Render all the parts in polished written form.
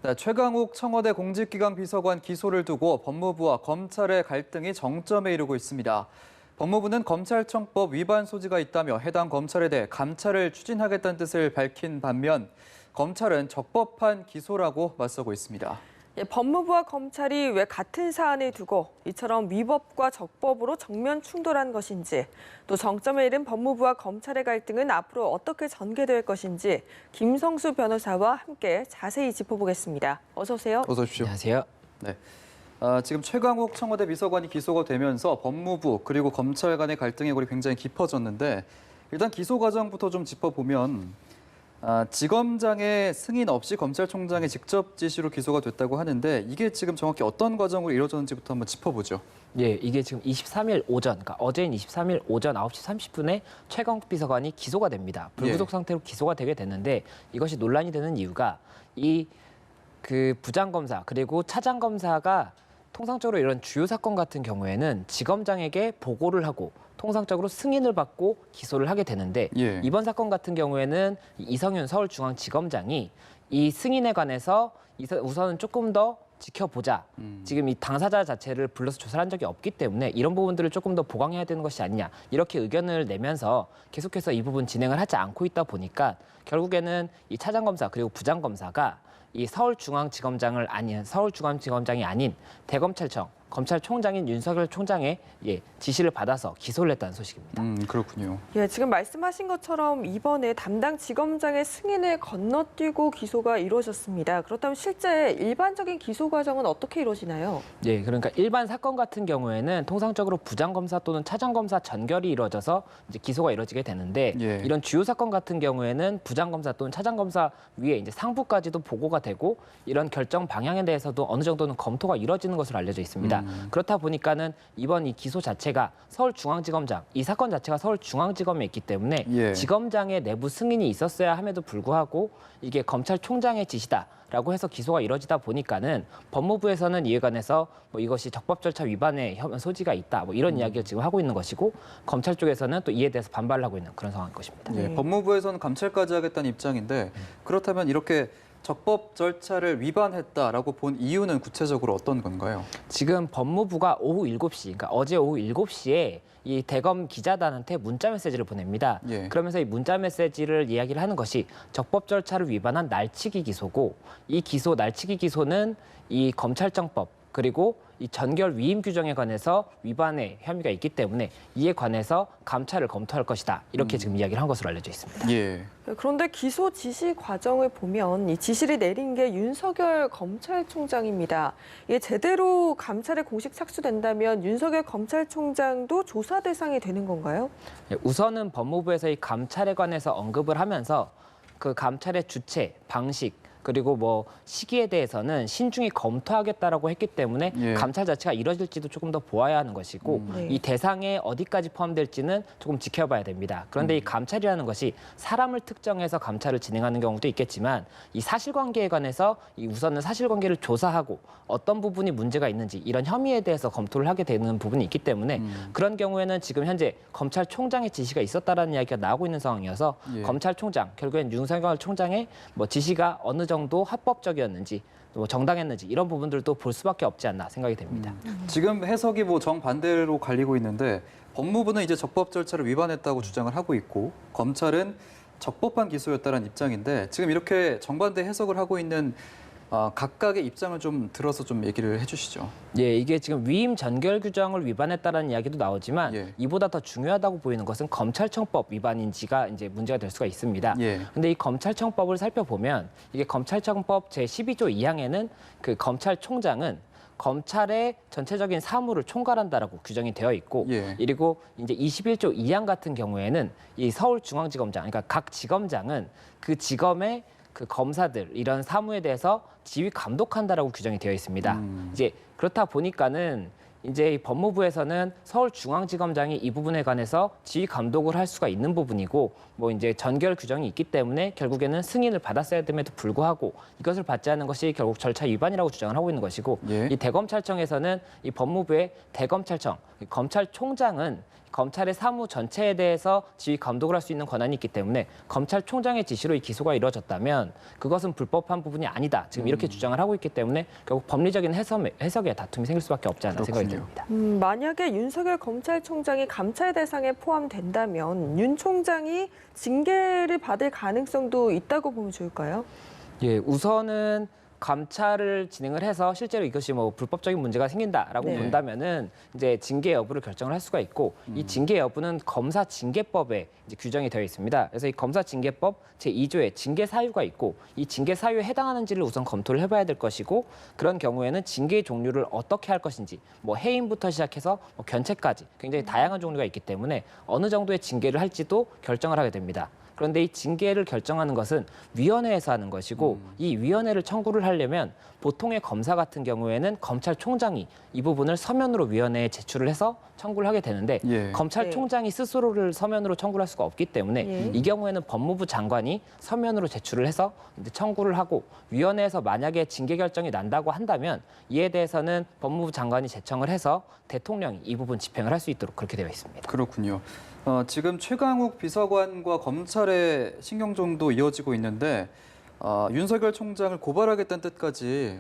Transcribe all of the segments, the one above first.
네, 최강욱 청와대 공직기강 비서관 기소를 두고 법무부와 검찰의 갈등이 정점에 이르고 있습니다. 법무부는 검찰청법 위반 소지가 있다며 해당 검찰에 대해 감찰을 추진하겠다는 뜻을 밝힌 반면 검찰은 적법한 기소라고 맞서고 있습니다. 법무부와 검찰이 왜 같은 사안을 두고 이처럼 위법과 적법으로 정면 충돌한 것인지, 또 정점에 이른 법무부와 검찰의 갈등은 앞으로 어떻게 전개될 것인지 김성수 변호사와 함께 자세히 짚어보겠습니다. 어서 오세요. 어서 오십시오. 안녕하세요. 네. 지금 최강욱 청와대 비서관이 기소가 되면서 법무부 그리고 검찰 간의 갈등의 골이 굉장히 깊어졌는데 일단 기소 과정부터 좀 짚어보면 지검장의 승인 없이 검찰총장의 직접 지시로 기소가 됐다고 하는데 이게 지금 정확히 어떤 과정으로 이루어졌는지부터 한번 짚어보죠. 예, 이게 지금 23일 오전, 그러니까 어제인 23일 오전 9시 30분에 최강욱 비서관이 기소가 됩니다. 불구속 상태로 기소가 되게 됐는데 이것이 논란이 되는 이유가 그 부장검사 그리고 차장검사가 통상적으로 이런 주요 사건 같은 경우에는 지검장에게 보고를 하고 통상적으로 승인을 받고 기소를 하게 되는데 이번 사건 같은 경우에는 이성윤 서울중앙지검장이 이 승인에 관해서 우선은 조금 더 지켜보자. 지금 이 당사자 자체를 불러서 조사를 한 적이 없기 때문에 이런 부분들을 조금 더 보강해야 되는 것이 아니냐. 이렇게 의견을 내면서 계속해서 이 부분 진행을 하지 않고 있다 보니까 결국에는 이 차장검사 그리고 부장검사가 이 서울중앙지검장이 아닌 대검찰청 검찰총장인 윤석열 총장의 지시를 받아서 기소를 했다는 소식입니다. 그렇군요. 지금 말씀하신 것처럼 이번에 담당 지검장의 승인을 건너뛰고 기소가 이루어졌습니다. 그렇다면 실제 일반적인 기소 과정은 어떻게 이루어지나요? 예, 그러니까 일반 사건 같은 경우에는 통상적으로 부장검사 또는 차장검사 전결이 이루어져서 이제 기소가 이루어지게 되는데 이런 주요 사건 같은 경우에는 부장검사 또는 차장검사 위에 이제 상부까지도 보고가 되고 이런 결정 방향에 대해서도 어느 정도는 검토가 이루어지는 것으로 알려져 있습니다. 그렇다 보니까는 이번 이 기소 자체가 서울중앙지검장, 이 사건 자체가 서울중앙지검에 있기 때문에 지검장의 내부 승인이 있었어야 함에도 불구하고 이게 검찰총장의 지시다라고 해서 기소가 이루어지다 보니까는 법무부에서는 이에 관해서 이것이 적법 절차 위반의 소지가 있다 이런 이야기를 지금 하고 있는 것이고 검찰 쪽에서는 또 이에 대해서 반발을 하고 있는 그런 상황인 것입니다. 법무부에서는 감찰까지 하겠다는 입장인데 그렇다면 이렇게 적법 절차를 위반했다라고 본 이유는 구체적으로 어떤 건가요? 지금 법무부가 오후 7시, 그러니까 어제 오후 7시에 이 대검 기자단한테 문자 메시지를 보냅니다. 그러면서 이 문자 메시지를 이야기를 하는 것이 적법 절차를 위반한 날치기 기소고 이 날치기 기소는 이 검찰청법 그리고 이 전결 위임 규정에 관해서 위반의 혐의가 있기 때문에 이에 관해서 감찰을 검토할 것이다. 이렇게 지금 이야기를 한 것으로 알려져 있습니다. 그런데 기소 지시 과정을 보면 이 지시를 내린 게 윤석열 검찰총장입니다. 이게 제대로 감찰에 공식 착수된다면 윤석열 검찰총장도 조사 대상이 되는 건가요? 우선은 법무부에서 이 감찰에 관해서 언급을 하면서 그 감찰의 주체, 방식, 그리고 시기에 대해서는 신중히 검토하겠다라고 했기 때문에 감찰 자체가 이뤄질지도 조금 더 보아야 하는 것이고 이 대상에 어디까지 포함될지는 조금 지켜봐야 됩니다. 그런데 이 감찰이라는 것이 사람을 특정해서 감찰을 진행하는 경우도 있겠지만 이 사실관계에 관해서 우선은 사실관계를 조사하고 어떤 부분이 문제가 있는지 이런 혐의에 대해서 검토를 하게 되는 부분이 있기 때문에 그런 경우에는 지금 현재 검찰총장의 지시가 있었다라는 이야기가 나오고 있는 상황이어서 검찰총장, 결국엔 윤석열 총장의 지시가 어느 정도 합법적이었는지 정당했는지 이런 부분들도 볼 수밖에 없지 않나 생각이 됩니다. 지금 해석이 정반대로 갈리고 있는데 법무부는 이제 적법 절차를 위반했다고 주장을 하고 있고 검찰은 적법한 기소였다는 입장인데 지금 이렇게 정반대 해석을 하고 있는 각각의 입장을 좀 들어서 좀 얘기를 해주시죠. 이게 지금 위임 전결 규정을 위반했다라는 이야기도 나오지만 이보다 더 중요하다고 보이는 것은 검찰청법 위반인지가 이제 문제가 될 수가 있습니다. 근데 이 검찰청법을 살펴보면 이게 검찰청법 제12조 2항에는 그 검찰총장은 검찰의 전체적인 사무를 총괄한다라고 규정이 되어 있고 그리고 이제 21조 2항 같은 경우에는 이 서울중앙지검장, 그러니까 각 지검장은 그 지검의 그 검사들 이런 사무에 대해서 지휘 감독한다라고 규정이 되어 있습니다. 이제 그렇다 보니까는 이제 법무부에서는 서울중앙지검장이 이 부분에 관해서 지휘 감독을 할 수가 있는 부분이고 이제 전결 규정이 있기 때문에 결국에는 승인을 받았어야 됨에도 불구하고 이것을 받지 않는 것이 결국 절차 위반이라고 주장을 하고 있는 것이고 이 대검찰청에서는 이 법무부의 대검찰청 검찰총장은 검찰의 사무 전체에 대해서 지휘 감독을 할 수 있는 권한이 있기 때문에 검찰총장의 지시로 이 기소가 이루어졌다면 그것은 불법한 부분이 아니다. 지금 이렇게 주장을 하고 있기 때문에 결국 법리적인 해석에 다툼이 생길 수밖에 없지 않나 생각이 듭니다. 만약에 윤석열 검찰총장이 감찰 대상에 포함된다면 윤 총장이 징계를 받을 가능성도 있다고 보면 좋을까요? 예, 우선은 감찰을 진행을 해서 실제로 이것이 뭐 불법적인 문제가 생긴다라고 네. 본다면은 이제 징계 여부를 결정을 할 수가 있고 이 징계 여부는 검사 징계법에 이제 규정이 되어 있습니다. 그래서 이 검사 징계법 제2조에 징계 사유가 있고 이 징계 사유에 해당하는지를 우선 검토를 해봐야 될 것이고 그런 경우에는 징계 종류를 어떻게 할 것인지 뭐 해임부터 시작해서 뭐 견책까지 굉장히 다양한 종류가 있기 때문에 어느 정도의 징계를 할지도 결정을 하게 됩니다. 그런데 이 징계를 결정하는 것은 위원회에서 하는 것이고 이 위원회를 청구를 하려면 보통의 검사 같은 경우에는 검찰총장이 이 부분을 서면으로 위원회에 제출을 해서 청구를 하게 되는데 예. 검찰총장이 스스로를 서면으로 청구를 할 수가 없기 때문에 예. 이 경우에는 법무부 장관이 서면으로 제출을 해서 이제 청구를 하고 위원회에서 만약에 징계 결정이 난다고 한다면 이에 대해서는 법무부 장관이 제청을 해서 대통령이 이 부분 집행을 할 수 있도록 그렇게 되어 있습니다. 그렇군요. 지금 최강욱 비서관과 검찰의 신경전도 이어지고 있는데 윤석열 총장을 고발하겠다는 뜻까지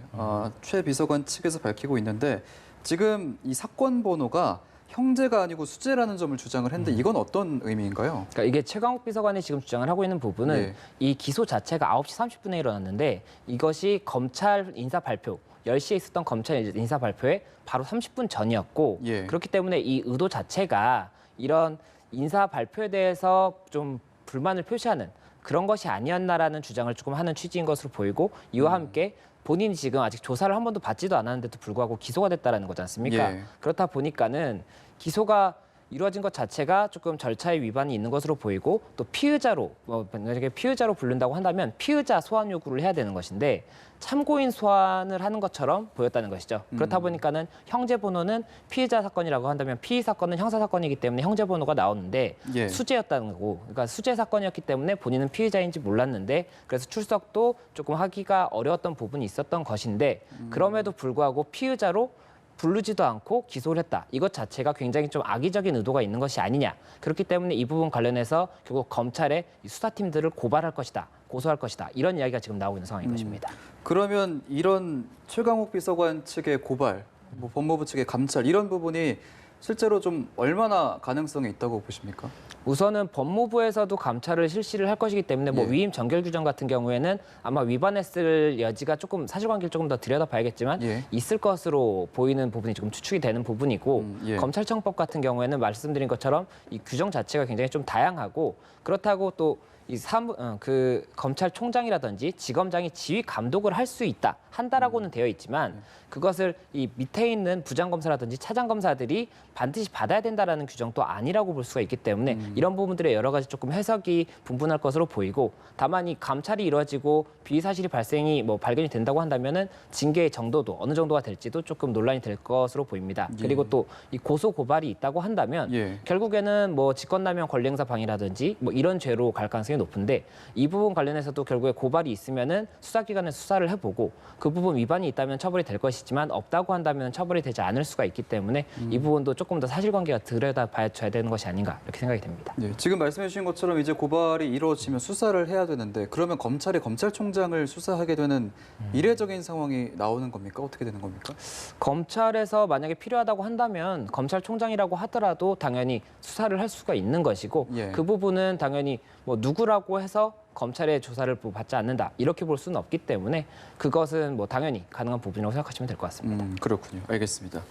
최 비서관 측에서 밝히고 있는데 지금 이 사건 번호가 형제가 아니고 수재라는 점을 주장을 했는데 이건 어떤 의미인가요? 그러니까 이게 최강욱 비서관이 지금 주장을 하고 있는 부분은 예. 이 기소 자체가 9시 30분에 일어났는데 이것이 검찰 인사 발표 10시에 있었던 검찰 인사 발표에 바로 30분 전이었고 예. 그렇기 때문에 이 의도 자체가 이런 인사 발표에 대해서 좀 불만을 표시하는 그런 것이 아니었나라는 주장을 조금 하는 취지인 것으로 보이고 이와 함께 본인이 지금 아직 조사를 한 번도 받지도 않았는데도 불구하고 기소가 됐다는 거지 않습니까? 예. 그렇다 보니까는 기소가 이루어진 것 자체가 조금 절차의 위반이 있는 것으로 보이고 또 피의자로 만약에 피의자로 부른다고 한다면 피의자 소환 요구를 해야 되는 것인데 참고인 소환을 하는 것처럼 보였다는 것이죠. 그렇다 보니까는 형제 번호는 피의자 사건이라고 한다면 피의 사건은 형사 사건이기 때문에 형제 번호가 나오는데 예. 수재였다는 거고, 그러니까 수재 사건이었기 때문에 본인은 피의자인지 몰랐는데 그래서 출석도 조금 하기가 어려웠던 부분이 있었던 것인데 그럼에도 불구하고 피의자로 부르지도 않고 기소를 했다. 이것 자체가 굉장히 좀 악의적인 의도가 있는 것이 아니냐. 그렇기 때문에 이 부분 관련해서 결국 검찰의 수사팀들을 고발할 것이다. 고소할 것이다. 이런 이야기가 지금 나오고 있는 상황인 것입니다. 그러면 이런 최강욱 비서관 측의 고발, 뭐 법무부 측의 감찰 이런 부분이 실제로 좀 얼마나 가능성이 있다고 보십니까? 우선은 법무부에서도 감찰을 실시를 할 것이기 때문에 뭐 예. 위임 전결 규정 같은 경우에는 아마 위반했을 여지가 조금 사실관계를 조금 더 들여다봐야겠지만 예. 있을 것으로 보이는 부분이 조금 추측이 되는 부분이고 예. 검찰청법 같은 경우에는 말씀드린 것처럼 이 규정 자체가 굉장히 좀 다양하고 그렇다고 또 이 그 검찰총장이라든지 지검장이 지휘 감독을 할 수 있다 한다라고는 되어 있지만 그것을 이 밑에 있는 부장검사라든지 차장검사들이 반드시 받아야 된다라는 규정도 아니라고 볼 수가 있기 때문에 이런 부분들의 여러 가지 조금 해석이 분분할 것으로 보이고 다만 이 감찰이 이루어지고 비위 사실이 발견이 된다고 한다면은 징계의 정도도 어느 정도가 될지도 조금 논란이 될 것으로 보입니다. 예. 그리고 또 이 고소 고발이 있다고 한다면 예. 결국에는 뭐 직권남용 권리행사 방해라든지 뭐 이런 죄로 갈 가능성이 높은데 이 부분 관련해서도 결국에 고발이 있으면은 수사기관에 수사를 해보고 그 부분 위반이 있다면 처벌이 될 것이지만 없다고 한다면 처벌이 되지 않을 수가 있기 때문에 이 부분도 조금 더 사실관계가 들여다봐야 되는 것이 아닌가 이렇게 생각이 됩니다. 네, 지금 말씀해 주신 것처럼 이제 고발이 이루어지면 수사를 해야 되는데 그러면 검찰이 검찰총장을 수사하게 되는 이례적인 상황이 나오는 겁니까? 어떻게 되는 겁니까? 검찰에서 만약에 필요하다고 한다면 검찰총장이라고 하더라도 당연히 수사를 할 수가 있는 것이고 예. 그 부분은 당연히 뭐 누구라고 해서 검찰의 조사를 받지 않는다 이렇게 볼 수는 없기 때문에 그것은 뭐 당연히 가능한 부분이라고 생각하시면 될 것 같습니다. 그렇군요. 알겠습니다.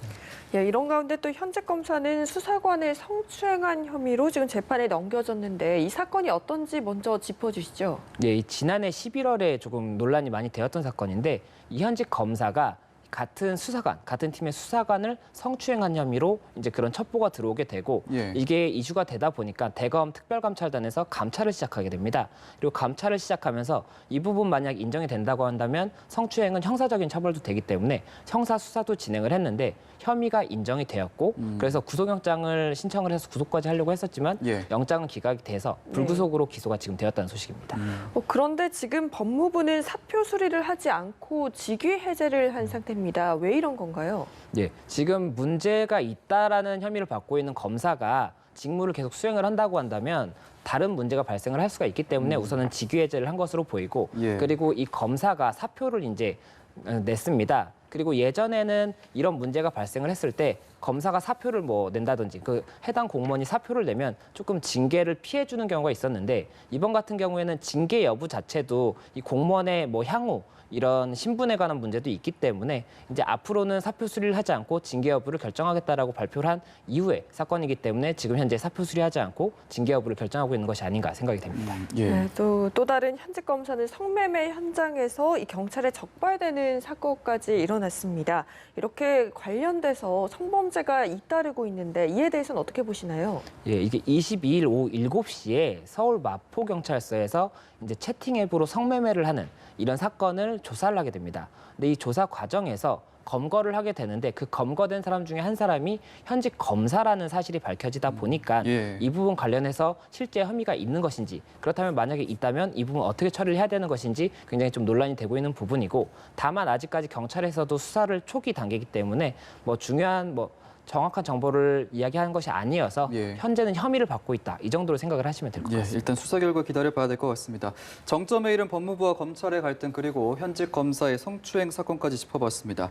예, 이런 가운데 또 현재 검사는 수사관을 성추행한 혐의로 지금 재판에 넘겨졌는데 이 사건이 어떤지 먼저 짚어주시죠. 네, 이 지난해 11월에 조금 논란이 많이 되었던 사건인데 이 현직 검사가 같은 팀의 수사관을 성추행한 혐의로 이제 그런 첩보가 들어오게 되고 예. 이게 이슈가 되다 보니까 대검 특별감찰단에서 감찰을 시작하게 됩니다. 그리고 감찰을 시작하면서 이 부분 만약 인정이 된다고 한다면 성추행은 형사적인 처벌도 되기 때문에 형사 수사도 진행을 했는데 혐의가 인정이 되었고 그래서 구속영장을 신청을 해서 구속까지 하려고 했었지만 예. 영장은 기각이 돼서 불구속으로 기소가 지금 되었다는 소식입니다. 그런데 지금 법무부는 사표 수리를 하지 않고 직위 해제를 한 상태입니다. 왜 이런 건가요? 예, 지금 문제가 있다라는 혐의를 받고 있는 검사가 직무를 계속 수행을 한다고 한다면 다른 문제가 발생을 할 수가 있기 때문에 우선은 직위해제를 한 것으로 보이고 그리고 이 검사가 사표를 이제 냈습니다. 그리고 예전에는 이런 문제가 발생을 했을 때 검사가 사표를 뭐 낸다든지 그 해당 공무원이 사표를 내면 조금 징계를 피해주는 경우가 있었는데 이번 같은 경우에는 징계 여부 자체도 이 공무원의 뭐 향후 이런 신분에 관한 문제도 있기 때문에 이제 앞으로는 사표 수리를 하지 않고 징계 여부를 결정하겠다라고 발표를 한 이후의 사건이기 때문에 지금 현재 사표 수리하지 않고 징계 여부를 결정하고 있는 것이 아닌가 생각이 됩니다. 네, 또 다른 현직 검사는 성매매 현장에서 이 경찰에 적발되는 사건까지 일어났습니다. 이렇게 관련돼서 성범죄가 잇따르고 있는데 이에 대해서는 어떻게 보시나요? 예, 이게 22일 오후 7시에 서울 마포경찰서에서 이제 채팅 앱으로 성매매를 하는 이런 사건을 조사를 하게 됩니다. 근데 이 조사 과정에서 검거를 하게 되는데 그 검거된 사람 중에 한 사람이 현직 검사라는 사실이 밝혀지다 보니까 이 부분 관련해서 실제 혐의가 있는 것인지 그렇다면 만약에 있다면 이 부분 어떻게 처리를 해야 되는 것인지 굉장히 좀 논란이 되고 있는 부분이고 다만 아직까지 경찰에서도 수사를 초기 단계이기 때문에 뭐 중요한 뭐 정확한 정보를 이야기하는 것이 아니어서 현재는 혐의를 받고 있다. 이 정도로 생각을 하시면 될 것 같습니다. 일단 수사 결과 기다려봐야 될 것 같습니다. 정점에 이른 법무부와 검찰의 갈등 그리고 현직 검사의 성추행 사건까지 짚어봤습니다.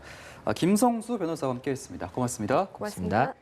김성수 변호사와 함께했습니다. 고맙습니다. 고맙습니다.